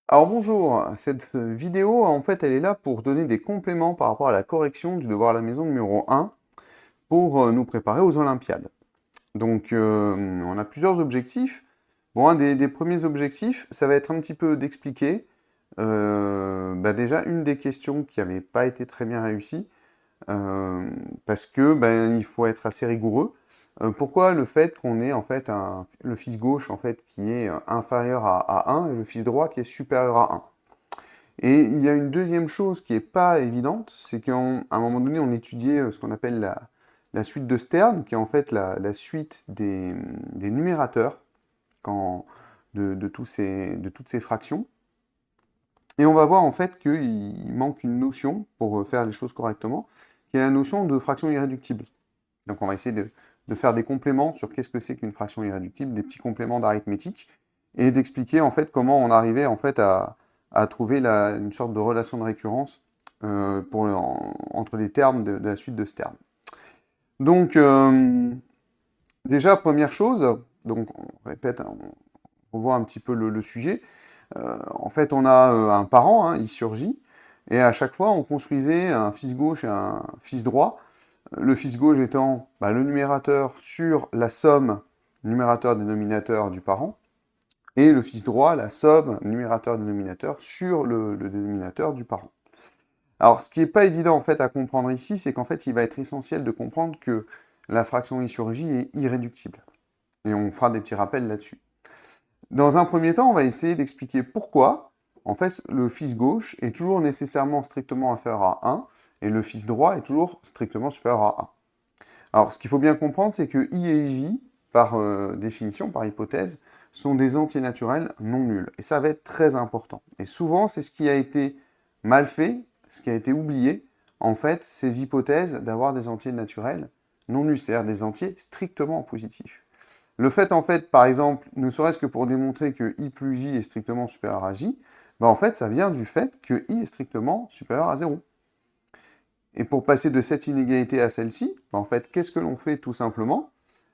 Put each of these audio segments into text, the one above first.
Alors bonjour, cette vidéo en fait elle est là pour donner des compléments par rapport à la correction du devoir à la maison numéro 1 pour nous préparer aux Olympiades. Donc on a plusieurs objectifs. Bon, un des premiers objectifs, ça va être un petit peu d'expliquer déjà une des questions qui n'avait pas été très bien réussie, euh, parce que il faut être assez rigoureux. Pourquoi le fait qu'on ait en fait le fils gauche en fait qui est inférieur à 1 et le fils droit qui est supérieur à 1. Et il y a une deuxième chose qui n'est pas évidente, c'est qu'à un moment donné, on étudiait ce qu'on appelle la suite de Stern, qui est en fait la suite des numérateurs de toutes ces fractions. Et on va voir en fait qu'il manque une notion pour faire les choses correctement, qui est la notion de fraction irréductible. Donc on va essayer de faire des compléments sur qu'est-ce que c'est qu'une fraction irréductible, des petits compléments d'arithmétique, et d'expliquer en fait comment on arrivait en fait à trouver une sorte de relation de récurrence entre les termes de la suite de Stern. Donc déjà première chose, donc on répète, on voit un petit peu le sujet. En fait on a un parent, hein, il surgit, et à chaque fois on construisait un fils gauche et un fils droit, le fils gauche étant le numérateur sur la somme numérateur-dénominateur du parent, et le fils droit, la somme numérateur-dénominateur sur le dénominateur du parent. Alors, ce qui n'est pas évident en fait à comprendre ici, c'est qu'en fait, il va être essentiel de comprendre que la fraction I sur J est irréductible. Et on fera des petits rappels là-dessus. Dans un premier temps, on va essayer d'expliquer pourquoi, en fait, le fils gauche est toujours nécessairement strictement inférieur à 1, et le fils droit est toujours strictement supérieur à 1. Alors, ce qu'il faut bien comprendre, c'est que I et J, par définition, par hypothèse, sont des entiers naturels non nuls. Et ça va être très important. Et souvent, c'est ce qui a été mal fait, ce qui a été oublié, en fait, ces hypothèses d'avoir des entiers naturels non nuls, c'est-à-dire des entiers strictement positifs. Le fait, en fait, par exemple, ne serait-ce que pour démontrer que I plus J est strictement supérieur à J, en fait, ça vient du fait que I est strictement supérieur à 0. Et pour passer de cette inégalité à celle-ci, en fait, qu'est-ce que l'on fait tout simplement?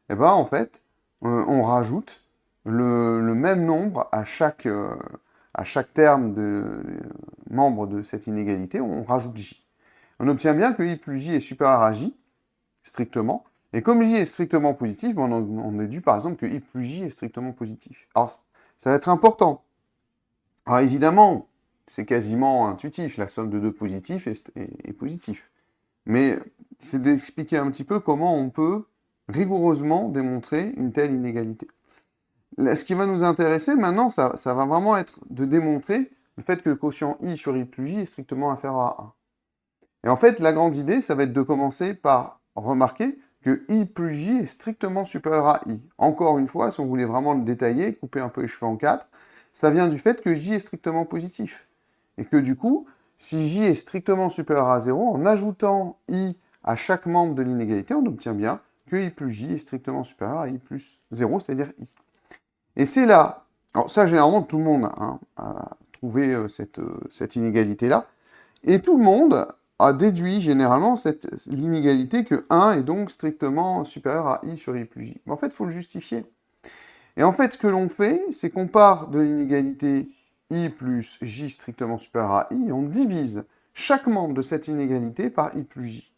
En fait, on rajoute le même nombre à chaque terme membre de cette inégalité, on rajoute J. On obtient bien que I plus J est supérieur à J, strictement, et comme J est strictement positif, on déduit par exemple que I plus J est strictement positif. Alors, ça va être important. Alors évidemment, c'est quasiment intuitif, la somme de deux positifs est positif. Mais c'est d'expliquer un petit peu comment on peut rigoureusement démontrer une telle inégalité. Là, ce qui va nous intéresser maintenant, ça va vraiment être de démontrer le fait que le quotient I sur I plus J est strictement inférieur à 1. Et en fait, la grande idée, ça va être de commencer par remarquer que I plus J est strictement supérieur à I. Encore une fois, si on voulait vraiment le détailler, couper un peu les cheveux en quatre, ça vient du fait que J est strictement positif. Et que du coup, si J est strictement supérieur à 0, en ajoutant I à chaque membre de l'inégalité, on obtient bien que I plus J est strictement supérieur à I plus 0, c'est-à-dire I. Et c'est là, alors ça généralement tout le monde a trouvé cette inégalité-là, et tout le monde a déduit généralement l'inégalité que 1 est donc strictement supérieur à I sur I plus J. Mais en fait, il faut le justifier. Et en fait, ce que l'on fait, c'est qu'on part de l'inégalité I plus J strictement supérieur à I, et on divise chaque membre de cette inégalité par I plus J.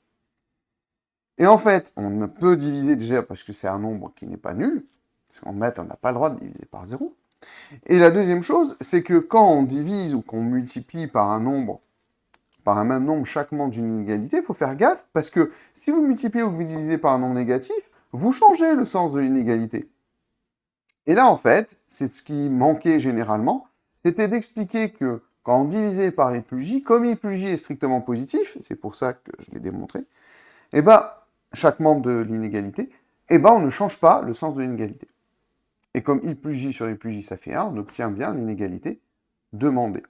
Et en fait, on peut diviser déjà parce que c'est un nombre qui n'est pas nul, parce qu'en maths, on n'a pas le droit de diviser par 0. Et la deuxième chose, c'est que quand on divise ou qu'on multiplie par un nombre, par un même nombre chaque membre d'une inégalité, il faut faire gaffe, parce que si vous multipliez ou que vous divisez par un nombre négatif, vous changez le sens de l'inégalité. Et là, en fait, c'est ce qui manquait généralement, c'était d'expliquer que quand on divisait par I plus J, comme I plus J est strictement positif, c'est pour ça que je l'ai démontré, et chaque membre de l'inégalité, on ne change pas le sens de l'inégalité. Et comme I plus J sur I plus J, ça fait 1, on obtient bien l'inégalité demandée.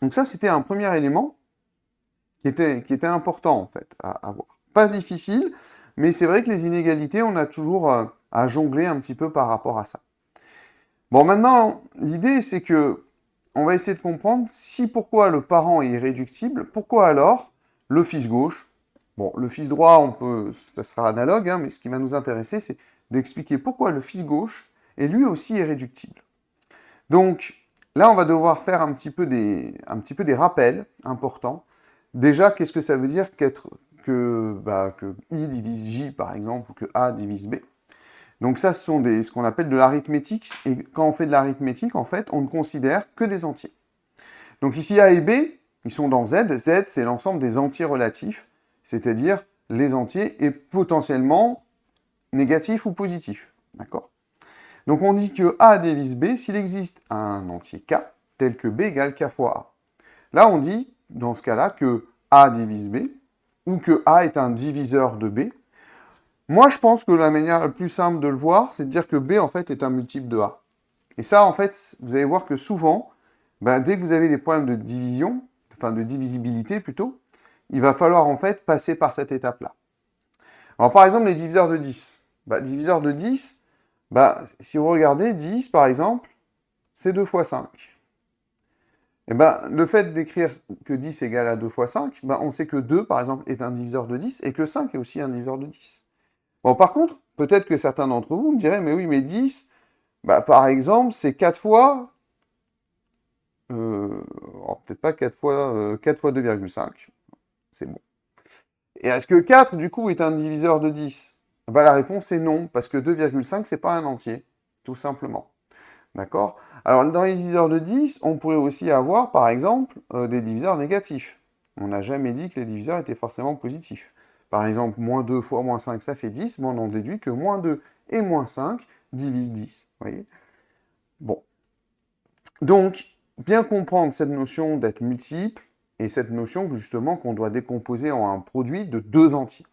Donc ça, c'était un premier élément qui était important, en fait, à voir. Pas difficile, mais c'est vrai que les inégalités, on a toujours à jongler un petit peu par rapport à ça. Bon, maintenant, l'idée, c'est que on va essayer de comprendre si pourquoi le parent est irréductible, pourquoi alors le fils gauche. Bon, le fils droit, ça sera analogue, mais ce qui va nous intéresser, c'est d'expliquer pourquoi le fils gauche est lui aussi irréductible. Donc, Là, on va devoir faire un petit peu des rappels importants. Déjà, qu'est-ce que ça veut dire que I divise J, par exemple, ou que A divise B? Donc ça, ce sont ce qu'on appelle de l'arithmétique. Et quand on fait de l'arithmétique, en fait, on ne considère que des entiers. Donc ici, A et B, ils sont dans Z. Z, c'est l'ensemble des entiers relatifs, c'est-à-dire les entiers et potentiellement négatifs ou positifs. D'accord? Donc on dit que A divise B s'il existe un entier K, tel que B égale K fois A. Là, on dit, dans ce cas-là, que A divise B, ou que A est un diviseur de B. Moi, je pense que la manière la plus simple de le voir, c'est de dire que B, en fait, est un multiple de A. Et ça, en fait, vous allez voir que souvent, dès que vous avez des problèmes de division, enfin de divisibilité plutôt, il va falloir, en fait, passer par cette étape-là. Alors, par exemple, les diviseurs de 10. Diviseurs de 10, si vous regardez, 10, par exemple, c'est 2 fois 5. Et le fait d'écrire que 10 égale à 2 fois 5, on sait que 2, par exemple, est un diviseur de 10 et que 5 est aussi un diviseur de 10. Bon, par contre, peut-être que certains d'entre vous me diraient, mais oui, mais 10, par exemple, c'est 4 fois... peut-être pas 4 fois, 4 fois 2,5. C'est bon. Et est-ce que 4, du coup, est un diviseur de 10? La réponse est non, parce que 2,5, c'est pas un entier, tout simplement. D'accord? Alors, dans les diviseurs de 10, on pourrait aussi avoir, par exemple, des diviseurs négatifs. On n'a jamais dit que les diviseurs étaient forcément positifs. Par exemple, moins 2 fois moins 5, ça fait 10, mais on en déduit que moins 2 et moins 5 divisent 10. Vous voyez? Bon. Donc, bien comprendre cette notion d'être multiple, et cette notion, justement, qu'on doit décomposer en un produit de deux entiers.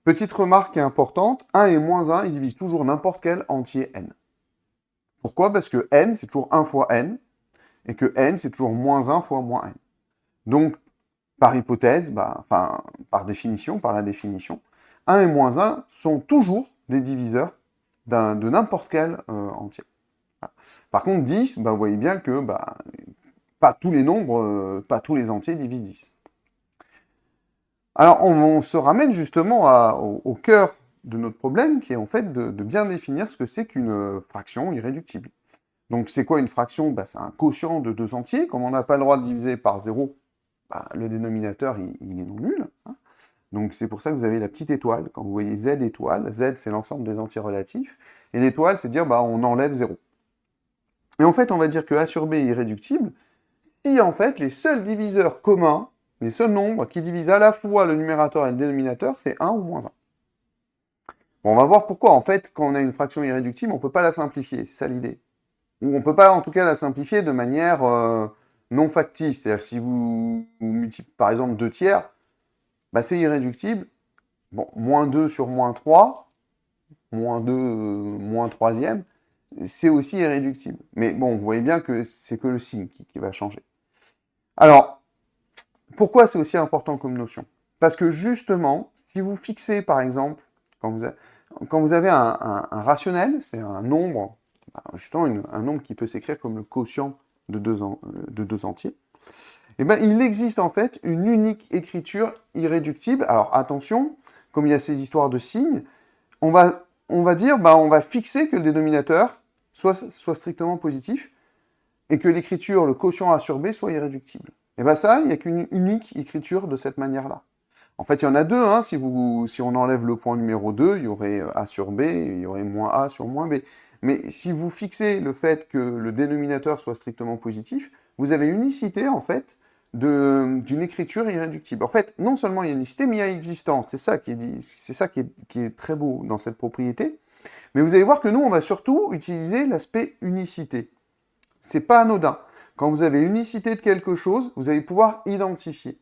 Petite remarque importante, 1 et moins 1, ils divisent toujours n'importe quel entier n. Pourquoi? Parce que n, c'est toujours 1 fois n, et que n, c'est toujours moins 1 fois moins n. Donc, par hypothèse, par définition, par la définition, 1 et moins 1 sont toujours des diviseurs de n'importe quel entier. Voilà. Par contre, 10, vous voyez bien que pas tous les nombres, pas tous les entiers divisent 10. Alors, on se ramène justement au cœur de notre problème, qui est en fait de bien définir ce que c'est qu'une fraction irréductible. Donc, c'est quoi une fraction? C'est un quotient de deux entiers. Comme on n'a pas le droit de diviser par 0, le dénominateur, il est non nul. Hein. Donc, c'est pour ça que vous avez la petite étoile. Quand vous voyez Z étoile, Z, c'est l'ensemble des entiers relatifs. Et l'étoile, c'est dire, on enlève 0. Et en fait, on va dire que A sur B est irréductible si, en fait, les seuls diviseurs communs, les seuls nombres qui divisent à la fois le numérateur et le dénominateur, c'est 1 ou moins 1. Bon, on va voir pourquoi, en fait, quand on a une fraction irréductible, on ne peut pas la simplifier. C'est ça l'idée. Ou on ne peut pas, en tout cas, la simplifier de manière non factice. C'est-à-dire, si vous multipliez, par exemple, 2 tiers, c'est irréductible. Bon, moins 2 sur moins 3, moins 2, moins 3e, c'est aussi irréductible. Mais bon, vous voyez bien que c'est que le signe qui va changer. Alors, pourquoi c'est aussi important comme notion? Parce que justement, si vous fixez, par exemple, quand vous avez un rationnel, c'est un nombre, justement un nombre qui peut s'écrire comme le quotient de deux entiers, il existe en fait une unique écriture irréductible. Alors attention, comme il y a ces histoires de signes, on va dire, on va fixer que le dénominateur soit strictement positif, et que l'écriture, le quotient A sur B, soit irréductible. Et ça, il n'y a qu'une unique écriture de cette manière-là. En fait, il y en a deux. Hein. Si on enlève le point numéro 2, il y aurait A sur B, et il y aurait moins A sur moins B. Mais si vous fixez le fait que le dénominateur soit strictement positif, vous avez unicité, en fait, d'une écriture irréductible. En fait, non seulement il y a unicité, mais il y a existence. C'est ça qui est très beau dans cette propriété. Mais vous allez voir que nous, on va surtout utiliser l'aspect unicité. C'est pas anodin. Quand vous avez unicité de quelque chose, vous allez pouvoir identifier.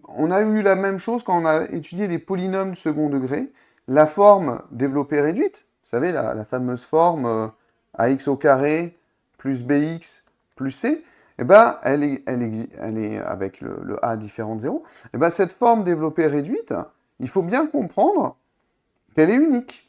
On a eu la même chose quand on a étudié les polynômes de second degré. La forme développée réduite, vous savez, la fameuse forme ax au carré plus bx plus c, elle est avec le a différent de 0. Cette forme développée réduite, il faut bien comprendre qu'elle est unique.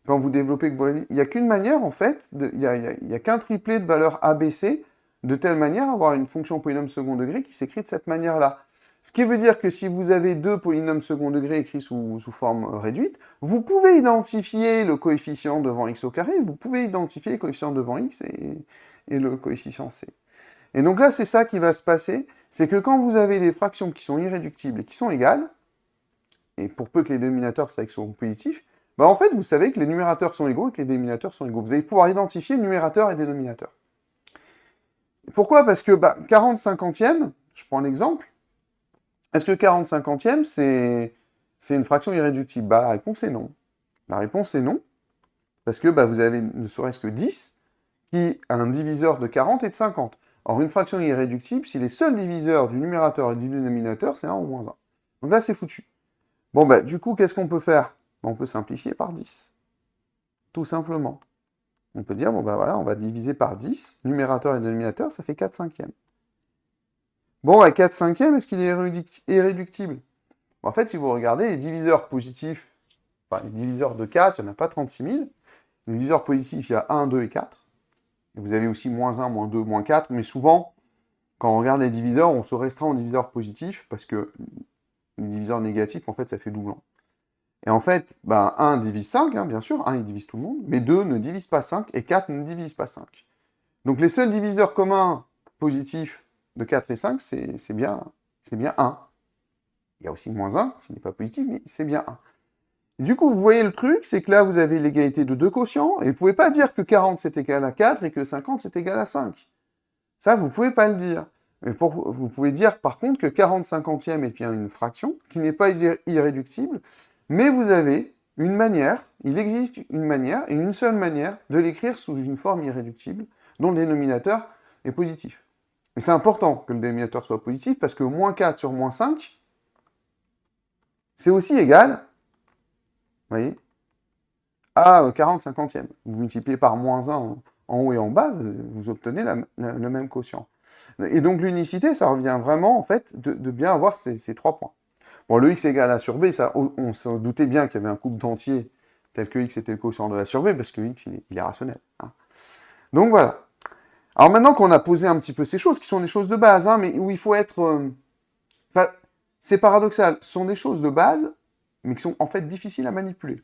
Quand vous développez, il n'y a qu'une manière, en fait, il n'y a qu'un triplet de valeurs ABC, de telle manière à avoir une fonction polynôme second degré qui s'écrit de cette manière-là. Ce qui veut dire que si vous avez deux polynômes second degré écrits sous forme réduite, vous pouvez identifier le coefficient devant x au carré, vous pouvez identifier le coefficient devant x et le coefficient c. Et donc là, c'est ça qui va se passer, c'est que quand vous avez des fractions qui sont irréductibles et qui sont égales, et pour peu que les dénominateurs soient positifs, bah en fait, vous savez que les numérateurs sont égaux et que les dénominateurs sont égaux. Vous allez pouvoir identifier numérateur et dénominateur. Pourquoi? Parce que 40 cinquantièmes, je prends un exemple, est-ce que 40 cinquantièmes, c'est une fraction irréductible? La réponse est non. La réponse est non, parce que vous avez ne serait-ce que 10 qui a un diviseur de 40 et de 50. Or, une fraction irréductible, si les seuls diviseurs du numérateur et du dénominateur, c'est 1 ou moins 1. Donc là, c'est foutu. Bon, du coup, qu'est-ce qu'on peut faire? On peut simplifier par 10. Tout simplement. On peut dire, voilà, on va diviser par 10. Numérateur et dénominateur, ça fait 4 cinquièmes. Bon, 4 cinquièmes, est-ce qu'il est irréductible? En fait, si vous regardez, les diviseurs positifs, les diviseurs de 4, il n'y en a pas 36 000. Les diviseurs positifs, il y a 1, 2 et 4. Et vous avez aussi moins 1, moins 2, moins 4. Mais souvent, quand on regarde les diviseurs, on se restreint aux diviseurs positifs, parce que les diviseurs négatifs, en fait, ça fait doublant. Et en fait, 1 divise 5, bien sûr, 1 il divise tout le monde, mais 2 ne divise pas 5, et 4 ne divise pas 5. Donc les seuls diviseurs communs positifs de 4 et 5, c'est bien 1. Il y a aussi moins 1, s'il n'est pas positif, mais c'est bien 1. Et du coup, vous voyez le truc, c'est que là, vous avez l'égalité de deux quotients, et vous ne pouvez pas dire que 40 c'est égal à 4 et que 50 c'est égal à 5. Ça, vous ne pouvez pas le dire. Mais vous pouvez dire, par contre, que 40 cinquantièmes est bien une fraction, qui n'est pas irréductible, mais vous avez une manière, il existe une manière, et une seule manière, de l'écrire sous une forme irréductible, dont le dénominateur est positif. Et c'est important que le dénominateur soit positif, parce que moins 4 sur moins 5, c'est aussi égal, vous voyez, à 40 cinquantièmes. Vous multipliez par moins 1 en haut et en bas, vous obtenez le même quotient. Et donc l'unicité, ça revient vraiment, en fait, de bien avoir ces 3 points. Bon, le x égale a sur b, ça, on se doutait bien qu'il y avait un couple d'entiers tel que x était le quotient de a sur b, parce que x, il est rationnel. Donc voilà. Alors maintenant qu'on a posé un petit peu ces choses, qui sont des choses de base, mais où il faut être... c'est paradoxal, ce sont des choses de base, mais qui sont en fait difficiles à manipuler.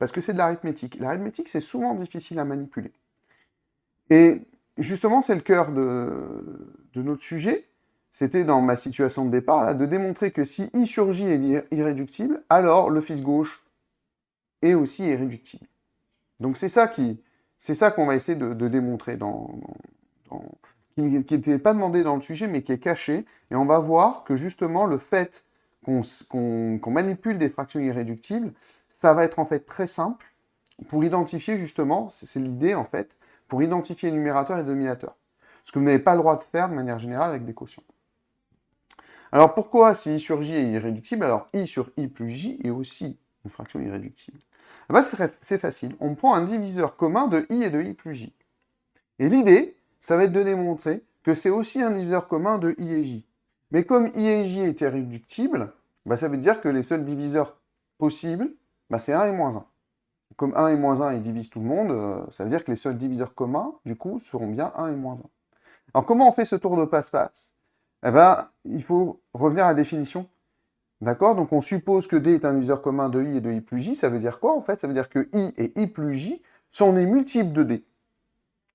Parce que c'est de l'arithmétique. L'arithmétique, c'est souvent difficile à manipuler. Et justement, c'est le cœur de notre sujet. C'était dans ma situation de départ, là, de démontrer que si I sur J est irréductible, alors le fils gauche est aussi irréductible. Donc c'est ça qu'on va essayer de démontrer qui n'était pas demandé dans le sujet, mais qui est caché. Et on va voir que justement, le fait qu'on manipule des fractions irréductibles, ça va être en fait très simple pour identifier justement, c'est l'idée en fait, pour identifier le numérateur et le dénominateur. Ce que vous n'avez pas le droit de faire de manière générale avec des quotients. Alors pourquoi si I sur J est irréductible, alors I sur I plus J est aussi une fraction irréductible? C'est facile, on prend un diviseur commun de I et de I plus J. Et l'idée, ça va être de démontrer que c'est aussi un diviseur commun de I et J. Mais comme I et J est irréductible, ça veut dire que les seuls diviseurs possibles, c'est 1 et moins 1. Comme 1 et moins 1, ils divisent tout le monde, ça veut dire que les seuls diviseurs communs, du coup, seront bien 1 et moins 1. Alors comment on fait ce tour de passe-passe? Il faut revenir à la définition. D'accord? Donc on suppose que D est un diviseur commun de I et de I plus J. Ça veut dire quoi, en fait? Ça veut dire que I et I plus J sont des multiples de D.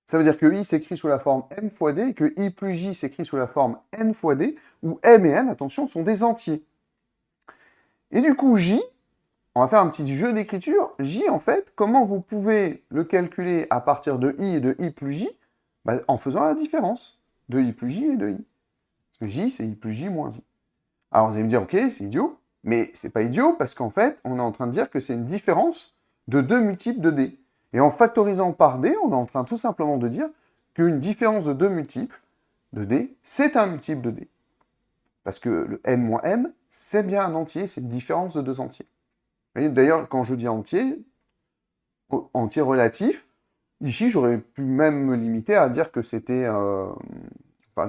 Ça veut dire que I s'écrit sous la forme M fois D, et que I plus J s'écrit sous la forme N fois D, où M et N, attention, sont des entiers. Et du coup, J, on va faire un petit jeu d'écriture. J, en fait, comment vous pouvez le calculer à partir de I et de I plus J? En faisant la différence de I plus J et de I. Parce que J, c'est I plus J moins I. Alors vous allez me dire, ok, c'est idiot, mais c'est pas idiot, parce qu'en fait, on est en train de dire que c'est une différence de deux multiples de D. Et en factorisant par D, on est en train tout simplement de dire qu'une différence de deux multiples de D, c'est un multiple de D. Parce que le n moins m, c'est bien un entier, c'est une différence de deux entiers. D'ailleurs, quand je dis entier relatif, ici, j'aurais pu même me limiter à dire que c'était...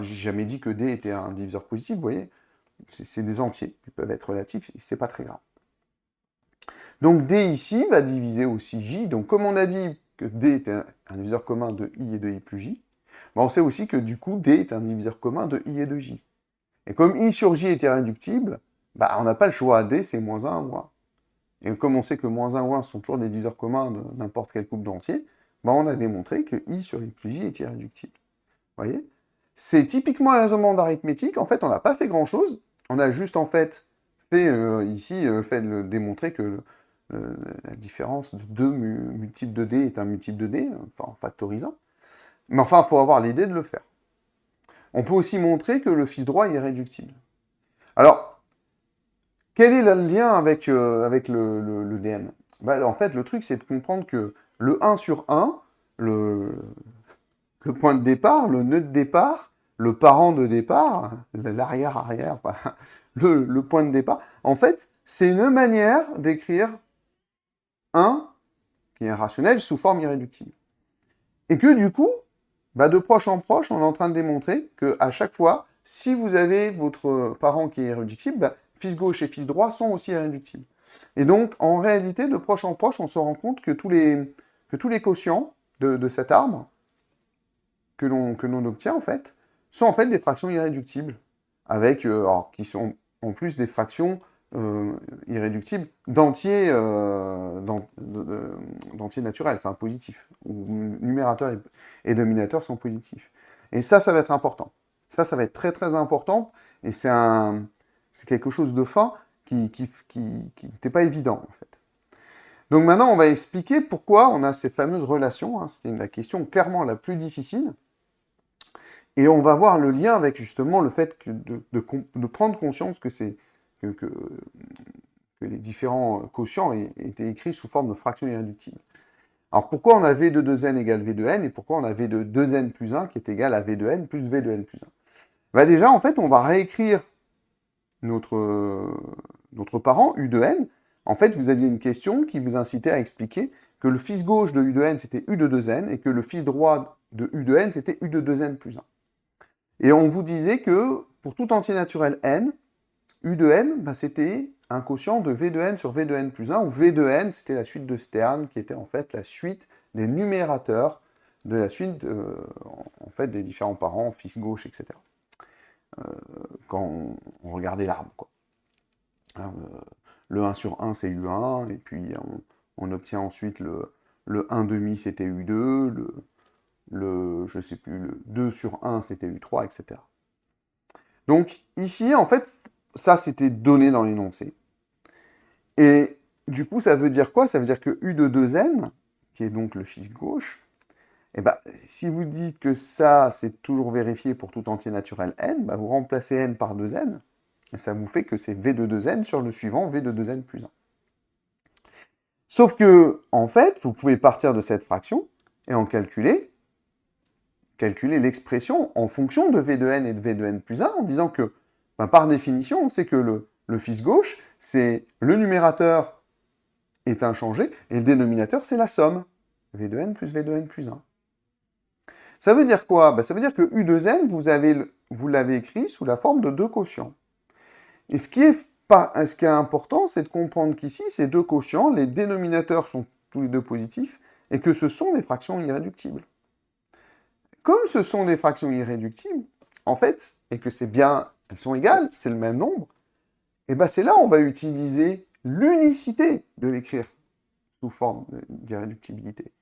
j'ai jamais dit que D était un diviseur positif, vous voyez. C'est des entiers, ils peuvent être relatifs, c'est pas très grave. Donc D ici va diviser aussi J, donc comme on a dit que D était un diviseur commun de I et de I plus J, on sait aussi que du coup D est un diviseur commun de I et de J. Et comme I sur J est irréductible, bah, on n'a pas le choix. D, c'est moins 1 ou 1. Et comme on sait que moins 1 ou 1 sont toujours des diviseurs communs de n'importe quel couple d'entiers, bah, on a démontré que I sur I plus J est irréductible. Vous voyez? C'est typiquement un raisonnement d'arithmétique. En fait, on n'a pas fait grand-chose. On a juste, en fait, fait ici, fait de démontrer que la différence de 2 multiples de D est un multiple de D, enfin, en factorisant. Mais enfin, il faut avoir l'idée de le faire. On peut aussi montrer que le fils droit est irréductible. Alors, quel est le lien avec, le DM? Bah, en fait, le truc, c'est de comprendre que le 1 sur 1, le point de départ, le nœud de départ, le parent de départ, l'arrière-arrière, le point de départ, en fait, c'est une manière d'écrire 1 qui est rationnel sous forme irréductible. Et que du coup, bah, de proche en proche, on est en train de démontrer qu'à chaque fois, si vous avez votre parent qui est irréductible, bah, fils gauche et fils droit sont aussi irréductibles. Et donc, en réalité, de proche en proche, on se rend compte que tous les quotients de cet arbre que l'on obtient, en fait, sont en fait des fractions irréductibles, avec, qui sont en plus des fractions irréductibles d'entiers naturels, enfin positifs, où numérateur et dénominateur sont positifs. Et ça va être important. Ça va être très très important, et c'est quelque chose de fin qui n'était pas évident, en fait. Donc maintenant, on va expliquer pourquoi on a ces fameuses relations, hein. C'était la question clairement la plus difficile. Et on va voir le lien avec justement le fait de prendre conscience que les différents quotients étaient écrits sous forme de fractions irréductibles. Alors pourquoi on a V de 2n égale V de n, et pourquoi on a V de 2n plus 1 qui est égal à V de n plus V de n plus 1? Bah déjà, en fait, on va réécrire notre parent, U de n. En fait, vous aviez une question qui vous incitait à expliquer que le fils gauche de U de n, c'était U de 2n, et que le fils droit de U de n, c'était U de 2n plus 1. Et on vous disait que pour tout entier naturel n, U de n, bah, c'était un quotient de V de n sur V de n plus 1, où V de n, c'était la suite de Stern, qui était en fait la suite des numérateurs de la suite en fait, des différents parents, fils gauche, etc. Quand on regardait l'arbre, quoi. Alors, le 1 sur 1, c'est U1, et puis on obtient ensuite le 1 demi, c'était U2, je sais plus, le 2 sur 1, c'était U3, etc. Donc ici, en fait, ça, c'était donné dans l'énoncé. Et du coup, ça veut dire quoi? Ça veut dire que U de 2n, qui est donc le fils gauche, eh ben, si vous dites que ça, c'est toujours vérifié pour tout entier naturel n, bah, vous remplacez n par 2n, et ça vous fait que c'est V de 2n sur le suivant, V de 2n plus 1. Sauf que, en fait, vous pouvez partir de cette fraction et en calculer l'expression en fonction de V de n et de V de n plus 1, en disant que, ben, par définition, on sait que le fils gauche, c'est le numérateur est inchangé, et le dénominateur, c'est la somme. V de n plus V de n plus 1. Ça veut dire quoi? Ben, ça veut dire que U de n, vous l'avez écrit sous la forme de deux quotients. Et ce qui est important, c'est de comprendre qu'ici, ces deux quotients, les dénominateurs sont tous les deux positifs, et que ce sont des fractions irréductibles. Comme ce sont des fractions irréductibles, en fait, et que c'est bien, elles sont égales, c'est le même nombre, et ben c'est là où on va utiliser l'unicité de l'écrire sous forme d'irréductibilité.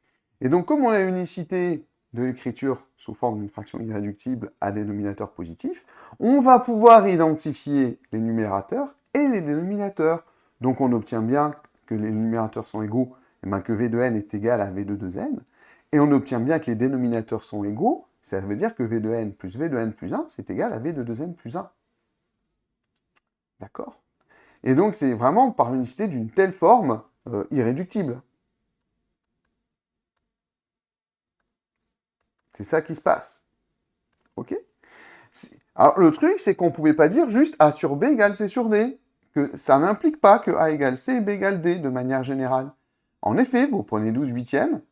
Et donc, comme on a l'unicité de l'écriture sous forme d'une fraction irréductible à dénominateur positif, on va pouvoir identifier les numérateurs et les dénominateurs. Donc on obtient bien que les numérateurs sont égaux, et bien que V de n est égal à V de 2n, et on obtient bien que les dénominateurs sont égaux, ça veut dire que V de n plus V de n plus 1, c'est égal à V de 2n plus 1. D'accord? Et donc c'est vraiment par l'unicité d'une telle forme irréductible. C'est ça qui se passe. Ok? Alors, le truc, c'est qu'on ne pouvait pas dire juste A sur B égale C sur D. Que ça n'implique pas que A égale C et B égale D, de manière générale. En effet, vous prenez 12 huitièmes,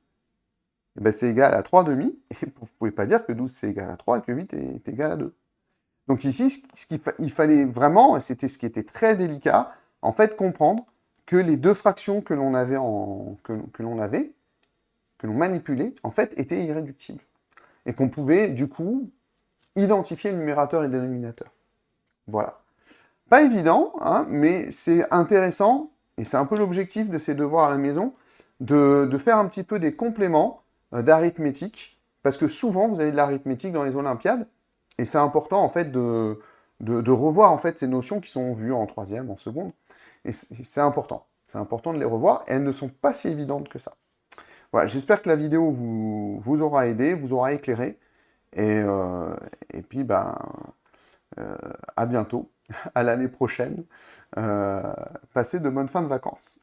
et ben c'est égal à 3 demi, et vous ne pouvez pas dire que 12 c'est égal à 3 et que 8 est égal à 2. Donc ici, il fallait vraiment, et c'était ce qui était très délicat, en fait, comprendre que les deux fractions que l'on manipulait, en fait, étaient irréductibles. Et qu'on pouvait, du coup, identifier le numérateur et le dénominateur. Voilà. Pas évident, hein, mais c'est intéressant, et c'est un peu l'objectif de ces devoirs à la maison, de faire un petit peu des compléments d'arithmétique, parce que souvent, vous avez de l'arithmétique dans les Olympiades, et c'est important, en fait, de revoir, en fait, ces notions qui sont vues en troisième, en seconde, et c'est important. C'est important de les revoir, et elles ne sont pas si évidentes que ça. Voilà, j'espère que la vidéo vous aura aidé, vous aura éclairé, et puis, ben, à bientôt, à l'année prochaine. Passez de bonnes fins de vacances.